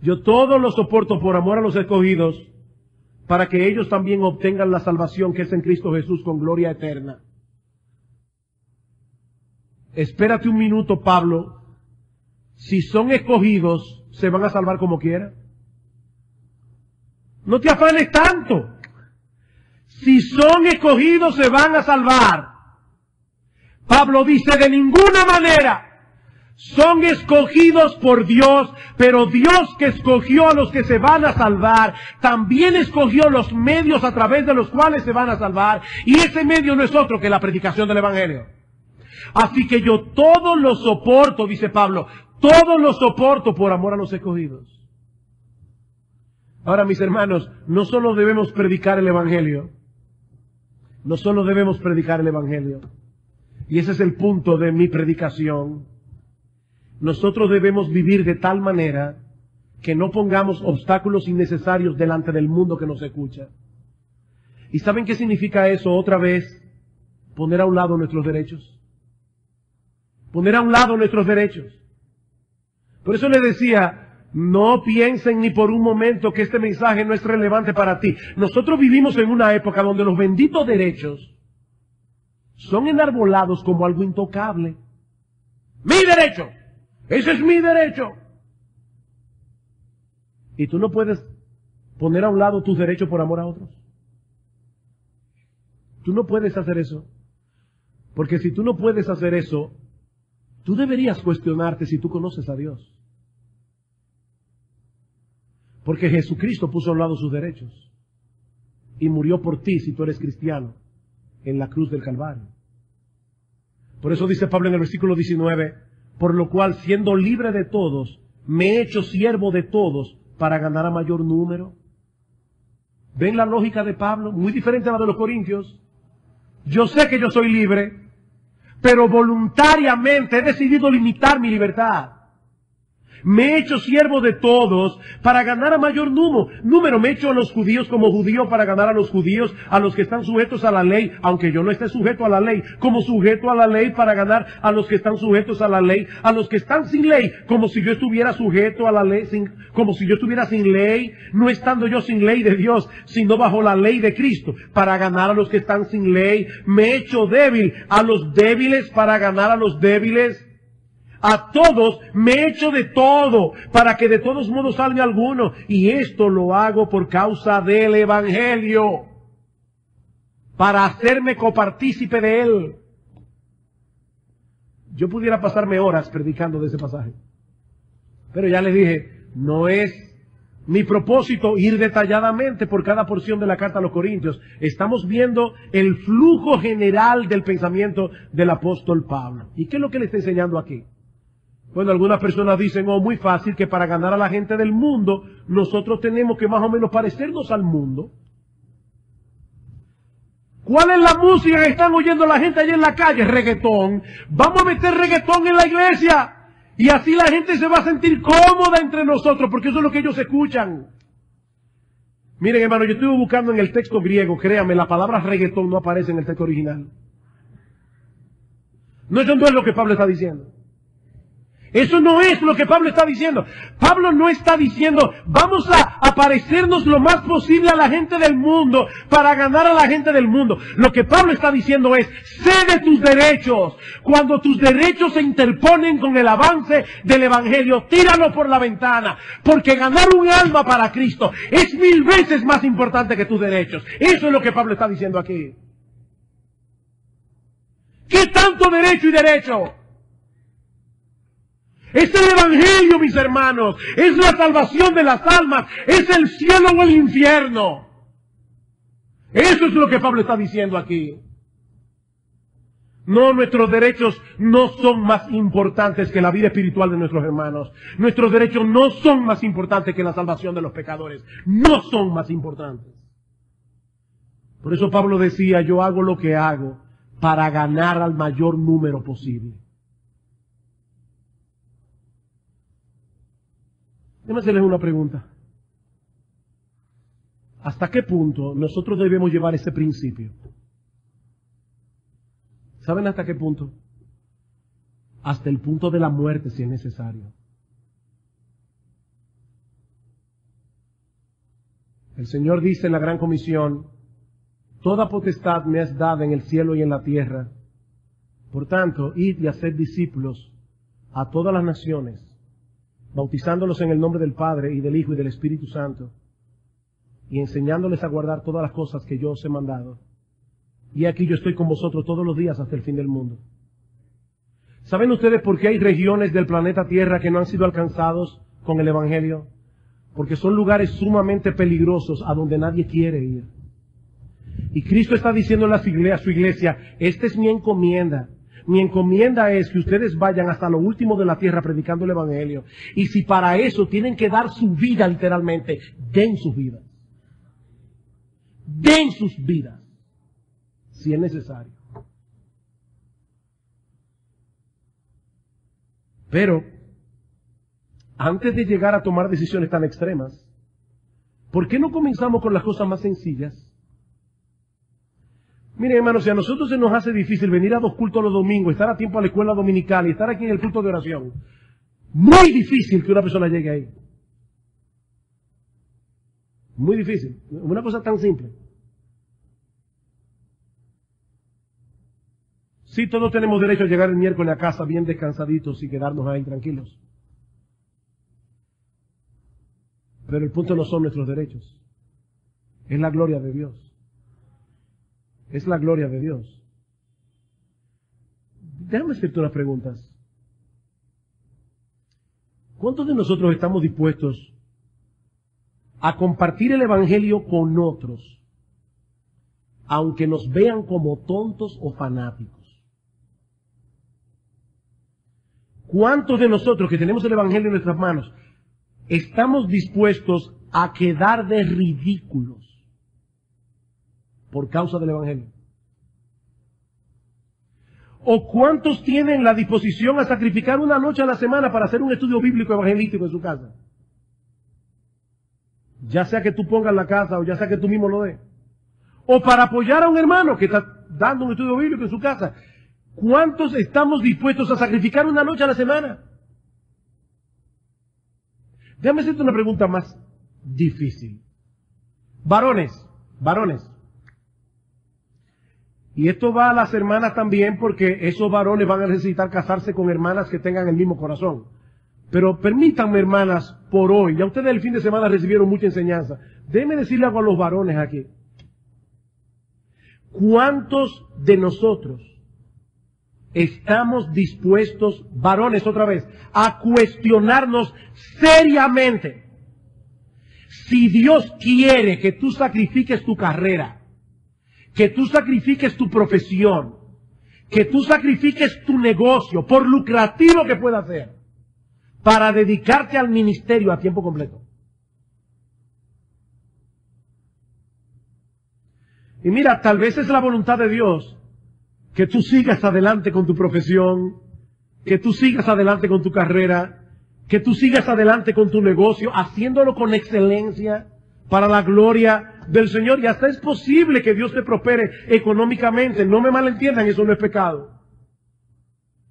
Yo todo lo soporto por amor a los escogidos, para que ellos también obtengan la salvación que es en Cristo Jesús con gloria eterna. Espérate un minuto, Pablo. Si son escogidos, ¿se van a salvar como quiera? No te afanes tanto. Si son escogidos, se van a salvar. Pablo dice, de ninguna manera. Son escogidos por Dios, pero Dios que escogió a los que se van a salvar, también escogió los medios a través de los cuales se van a salvar, y ese medio no es otro que la predicación del Evangelio. Así que yo todo lo soporto, dice Pablo, todo lo soporto por amor a los escogidos. Ahora, mis hermanos, no solo debemos predicar el Evangelio, Y ese es el punto de mi predicación. Nosotros debemos vivir de tal manera que no pongamos obstáculos innecesarios delante del mundo que nos escucha. ¿Y saben qué significa eso? Otra vez, poner a un lado nuestros derechos. Poner a un lado nuestros derechos. Por eso les decía, no piensen ni por un momento que este mensaje no es relevante para ti. Nosotros vivimos en una época donde los benditos derechos son enarbolados como algo intocable. ¡Mi derecho! ¡Ese es mi derecho! Y tú no puedes poner a un lado tus derechos por amor a otros. Tú no puedes hacer eso. Porque si tú no puedes hacer eso, tú deberías cuestionarte si tú conoces a Dios. Porque Jesucristo puso a un lado sus derechos. Y murió por ti si tú eres cristiano en la cruz del Calvario. Por eso dice Pablo en el versículo 19, por lo cual siendo libre de todos, me he hecho siervo de todos para ganar a mayor número. ¿Ven la lógica de Pablo? Muy diferente a la de los corintios. Yo sé que yo soy libre, pero voluntariamente he decidido limitar mi libertad. Me he hecho siervo de todos para ganar a mayor número. Me he hecho a los judíos como judío para ganar a los judíos, a los que están sujetos a la ley, aunque yo no esté sujeto a la ley, como sujeto a la ley para ganar a los que están sujetos a la ley, a los que están sin ley, como si yo estuviera sujeto a la ley, como si yo estuviera sin ley, no estando yo sin ley de Dios, sino bajo la ley de Cristo, para ganar a los que están sin ley. Me he hecho débil a los débiles para ganar a los débiles. A todos me he hecho de todo, para que de todos modos salga alguno. Y esto lo hago por causa del Evangelio, para hacerme copartícipe de él. Yo pudiera pasarme horas predicando de ese pasaje. Pero ya les dije, no es mi propósito ir detalladamente por cada porción de la carta a los Corintios. Estamos viendo el flujo general del pensamiento del apóstol Pablo. ¿Y qué es lo que le está enseñando aquí? Bueno, algunas personas dicen, muy fácil, que para ganar a la gente del mundo, nosotros tenemos que más o menos parecernos al mundo. ¿Cuál es la música que están oyendo la gente allá en la calle? Reggaetón. Vamos a meter reggaetón en la iglesia. Y así la gente se va a sentir cómoda entre nosotros, porque eso es lo que ellos escuchan. Miren, hermano, yo estuve buscando en el texto griego, créanme, la palabra reggaetón no aparece en el texto original. No, eso no es lo que Pablo está diciendo. Eso no es lo que Pablo está diciendo. Pablo no está diciendo, vamos a parecernos lo más posible a la gente del mundo para ganar a la gente del mundo. Lo que Pablo está diciendo es, sé de tus derechos. Cuando tus derechos se interponen con el avance del Evangelio, tíralo por la ventana. Porque ganar un alma para Cristo es 1000 veces más importante que tus derechos. Eso es lo que Pablo está diciendo aquí. ¿Qué tanto derecho y derecho? Es el Evangelio, mis hermanos. Es la salvación de las almas. Es el cielo o el infierno. Eso es lo que Pablo está diciendo aquí. No, nuestros derechos no son más importantes que la vida espiritual de nuestros hermanos. Nuestros derechos no son más importantes que la salvación de los pecadores. No son más importantes. Por eso Pablo decía, yo hago lo que hago para ganar al mayor número posible. Déjenme hacerles una pregunta. ¿Hasta qué punto nosotros debemos llevar ese principio? ¿Saben hasta qué punto? Hasta el punto de la muerte, si es necesario. El Señor dice en la Gran Comisión, toda potestad me es dada en el cielo y en la tierra. Por tanto, id y haced discípulos a todas las naciones, bautizándolos en el nombre del Padre y del Hijo y del Espíritu Santo, y enseñándoles a guardar todas las cosas que yo os he mandado. Y aquí yo estoy con vosotros todos los días hasta el fin del mundo. ¿Saben ustedes por qué hay regiones del planeta Tierra que no han sido alcanzados con el Evangelio? Porque son lugares sumamente peligrosos a donde nadie quiere ir. Y Cristo está diciendo a su iglesia, esta es mi encomienda. Mi encomienda es que ustedes vayan hasta lo último de la tierra predicando el Evangelio. Y si para eso tienen que dar su vida literalmente, den sus vidas. Den sus vidas, si es necesario. Pero, antes de llegar a tomar decisiones tan extremas, ¿por qué no comenzamos con las cosas más sencillas? Miren, hermanos, si a nosotros se nos hace difícil venir a 2 cultos los domingos, estar a tiempo a la escuela dominical y estar aquí en el culto de oración, muy difícil que una persona llegue ahí. Muy difícil. Una cosa tan simple. Sí, todos tenemos derecho a llegar el miércoles a casa bien descansaditos y quedarnos ahí tranquilos. Pero el punto no son nuestros derechos. Es la gloria de Dios. Es la gloria de Dios. Déjame hacerte unas preguntas. ¿Cuántos de nosotros estamos dispuestos a compartir el Evangelio con otros, aunque nos vean como tontos o fanáticos? ¿Cuántos de nosotros que tenemos el Evangelio en nuestras manos estamos dispuestos a quedar de ridículos por causa del Evangelio? ¿O cuántos tienen la disposición a sacrificar una noche a la semana para hacer un estudio bíblico evangelístico en su casa? Ya sea que tú pongas la casa o ya sea que tú mismo lo des. O para apoyar a un hermano que está dando un estudio bíblico en su casa. ¿Cuántos estamos dispuestos a sacrificar una noche a la semana? Déjame hacerte una pregunta más difícil. Varones. Y esto va a las hermanas también, porque esos varones van a necesitar casarse con hermanas que tengan el mismo corazón. Pero permítanme, hermanas, por hoy, ya ustedes el fin de semana recibieron mucha enseñanza. Déjenme decirle algo a los varones aquí. ¿Cuántos de nosotros estamos dispuestos, varones otra vez, a cuestionarnos seriamente si Dios quiere que tú sacrifiques tu carrera, que tú sacrifiques tu profesión, que tú sacrifiques tu negocio, por lucrativo que pueda ser, para dedicarte al ministerio a tiempo completo? Y mira, tal vez es la voluntad de Dios que tú sigas adelante con tu profesión, que tú sigas adelante con tu carrera, que tú sigas adelante con tu negocio, haciéndolo con excelencia para la gloria del Señor. Y hasta es posible que Dios te prospere económicamente. No me malentiendan, eso no es pecado.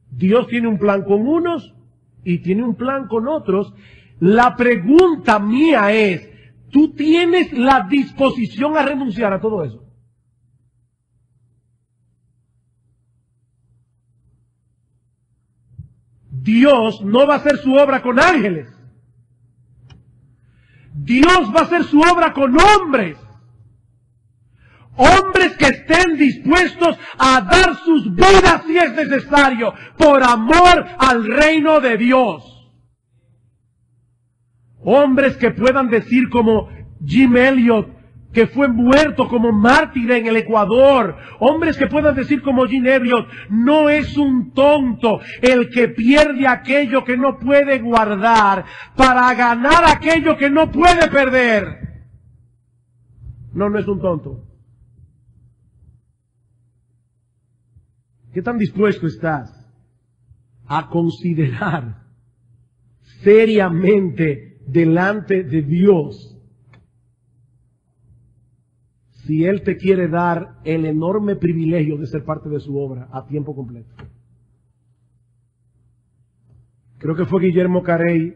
Dios tiene un plan con unos y tiene un plan con otros. La pregunta mía es, ¿tú tienes la disposición a renunciar a todo eso? Dios no va a hacer su obra con ángeles. Dios va a hacer su obra con hombres. Hombres que estén dispuestos a dar sus vidas si es necesario, por amor al reino de Dios. Hombres que puedan decir como Jim Elliot, que fue muerto como mártir en el Ecuador. Hombres que puedan decir como Jim Elliot, no es un tonto el que pierde aquello que no puede guardar para ganar aquello que no puede perder. No es un tonto. ¿Qué tan dispuesto estás a considerar seriamente delante de Dios si Él te quiere dar el enorme privilegio de ser parte de su obra a tiempo completo? Creo que fue Guillermo Carey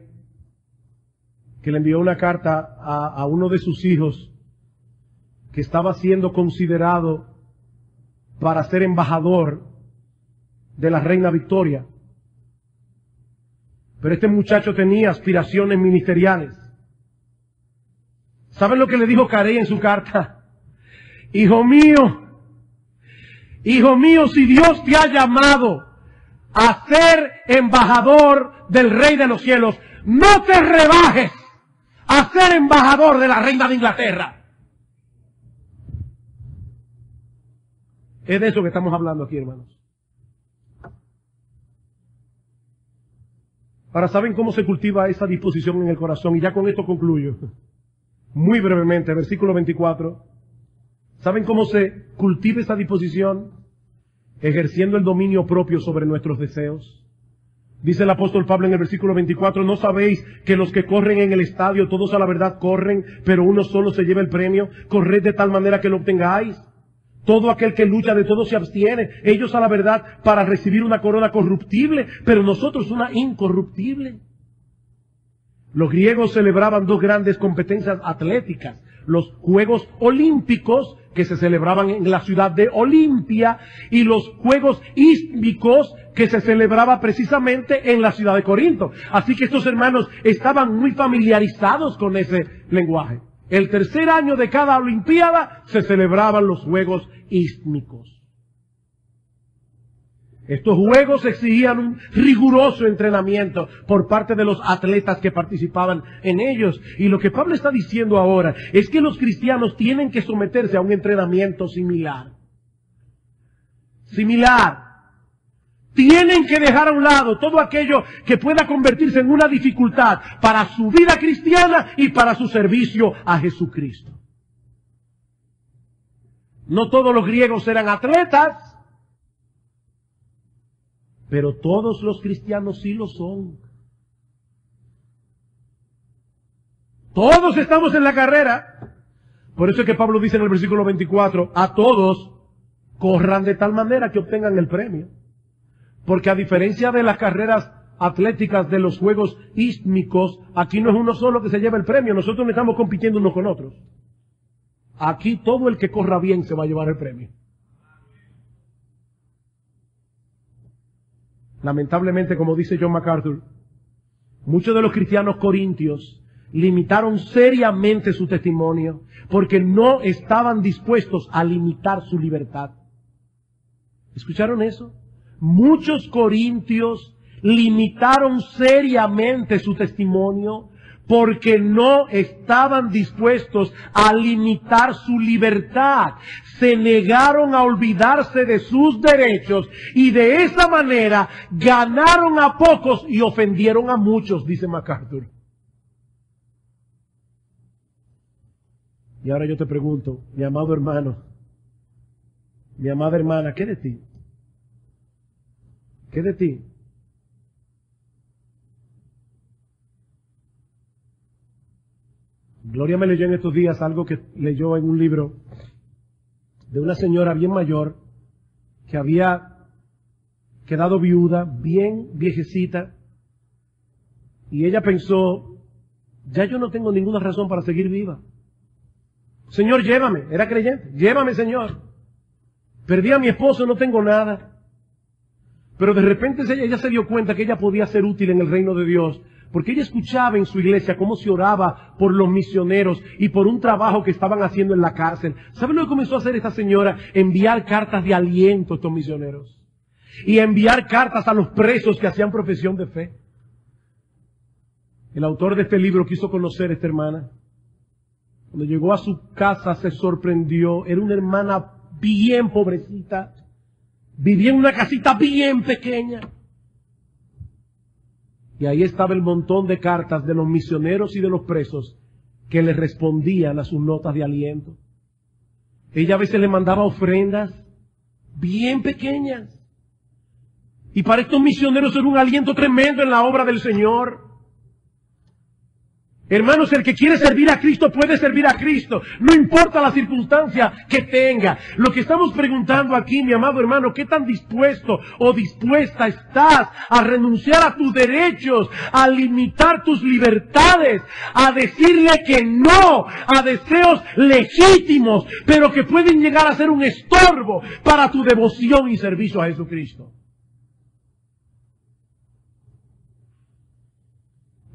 que le envió una carta a uno de sus hijos que estaba siendo considerado para ser embajador de la reina Victoria. Pero este muchacho tenía aspiraciones ministeriales. ¿Saben lo que le dijo Carey en su carta? Hijo mío, si Dios te ha llamado a ser embajador del Rey de los Cielos, no te rebajes a ser embajador de la reina de Inglaterra. Es de eso que estamos hablando aquí, hermanos. Ahora, ¿saben cómo se cultiva esa disposición en el corazón? Y ya con esto concluyo. Muy brevemente, versículo 24. ¿Saben cómo se cultiva esa disposición? Ejerciendo el dominio propio sobre nuestros deseos. Dice el apóstol Pablo en el versículo 24, ¿no sabéis que los que corren en el estadio, todos a la verdad corren, pero uno solo se lleva el premio? Corred de tal manera que lo obtengáis. Todo aquel que lucha de todo se abstiene. Ellos a la verdad para recibir una corona corruptible, pero nosotros una incorruptible. Los griegos celebraban dos grandes competencias atléticas. Los Juegos Olímpicos, que se celebraban en la ciudad de Olimpia, y los Juegos Ístmicos, que se celebraba precisamente en la ciudad de Corinto. Así que estos hermanos estaban muy familiarizados con ese lenguaje. El tercer año de cada Olimpiada se celebraban los Juegos Ístmicos. Estos juegos exigían un riguroso entrenamiento por parte de los atletas que participaban en ellos. Y lo que Pablo está diciendo ahora es que los cristianos tienen que someterse a un entrenamiento similar. Tienen que dejar a un lado todo aquello que pueda convertirse en una dificultad para su vida cristiana y para su servicio a Jesucristo. No todos los griegos eran atletas, pero todos los cristianos sí lo son. Todos estamos en la carrera. Por eso es que Pablo dice en el versículo 24, a todos corran de tal manera que obtengan el premio. Porque a diferencia de las carreras atléticas de los Juegos Ístmicos, aquí no es uno solo que se lleva el premio. Nosotros no estamos compitiendo unos con otros. Aquí todo el que corra bien se va a llevar el premio. Lamentablemente, como dice John MacArthur, muchos de los cristianos corintios limitaron seriamente su testimonio porque no estaban dispuestos a limitar su libertad. ¿Escucharon eso? Muchos corintios limitaron seriamente su testimonio porque no estaban dispuestos a limitar su libertad. Se negaron a olvidarse de sus derechos y de esa manera ganaron a pocos y ofendieron a muchos, dice MacArthur. Y ahora yo te pregunto, mi amado hermano, mi amada hermana, ¿qué de ti? ¿Qué de ti? Gloria me leyó en estos días algo que leyó en un libro de una señora bien mayor que había quedado viuda, bien viejecita, y ella pensó, ya yo no tengo ninguna razón para seguir viva. Señor, llévame, era creyente, llévame, Señor. Perdí a mi esposo, no tengo nada. Pero de repente ella se dio cuenta que ella podía ser útil en el reino de Dios, porque ella escuchaba en su iglesia cómo se oraba por los misioneros y por un trabajo que estaban haciendo en la cárcel. ¿Saben lo que comenzó a hacer esta señora? Enviar cartas de aliento a estos misioneros. Y enviar cartas a los presos que hacían profesión de fe. El autor de este libro quiso conocer a esta hermana. Cuando llegó a su casa se sorprendió. Era una hermana bien pobrecita. Vivía en una casita bien pequeña. Y ahí estaba el montón de cartas de los misioneros y de los presos que le respondían a sus notas de aliento. Ella a veces le mandaba ofrendas bien pequeñas. Y para estos misioneros era un aliento tremendo en la obra del Señor. Hermanos, el que quiere servir a Cristo puede servir a Cristo, no importa la circunstancia que tenga. Lo que estamos preguntando aquí, mi amado hermano, ¿qué tan dispuesto o dispuesta estás a renunciar a tus derechos, a limitar tus libertades, a decirle que no a deseos legítimos, pero que pueden llegar a ser un estorbo para tu devoción y servicio a Jesucristo?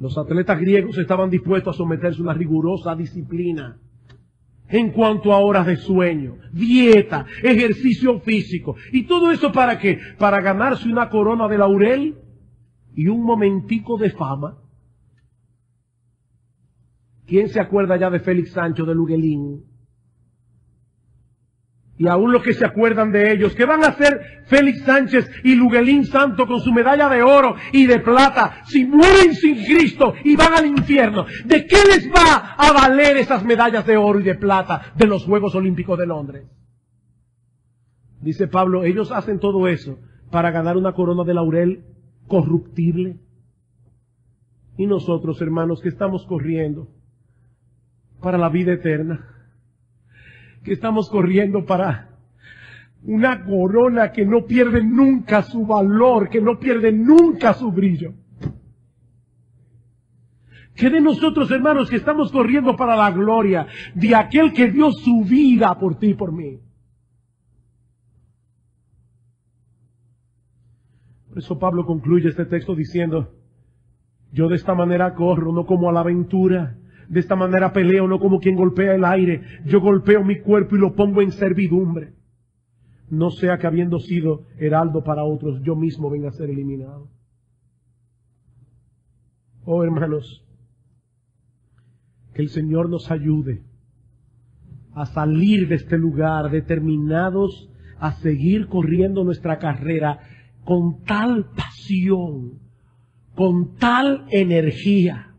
Los atletas griegos estaban dispuestos a someterse a una rigurosa disciplina en cuanto a horas de sueño, dieta, ejercicio físico. ¿Y todo eso para qué? Para ganarse una corona de laurel y un momentico de fama. ¿Quién se acuerda ya de Félix Sancho de Luguelín? Y aún los que se acuerdan de ellos, ¿qué van a hacer Félix Sánchez y Luguelín Santo con su medalla de oro y de plata si mueren sin Cristo y van al infierno? ¿De qué les va a valer esas medallas de oro y de plata de los Juegos Olímpicos de Londres? Dice Pablo, ellos hacen todo eso para ganar una corona de laurel corruptible. Y nosotros, hermanos, que estamos corriendo para la vida eterna, que estamos corriendo para una corona que no pierde nunca su valor, que no pierde nunca su brillo. ¿Qué de nosotros, hermanos, que estamos corriendo para la gloria de aquel que dio su vida por ti y por mí? Por eso Pablo concluye este texto diciendo, yo de esta manera corro, no como a la aventura. De esta manera peleo, no como quien golpea el aire. Yo golpeo mi cuerpo y lo pongo en servidumbre. No sea que habiendo sido heraldo para otros, yo mismo venga a ser eliminado. Oh, hermanos, que el Señor nos ayude a salir de este lugar determinados a seguir corriendo nuestra carrera con tal pasión, con tal energía,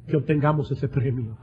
que obtengamos ese premio.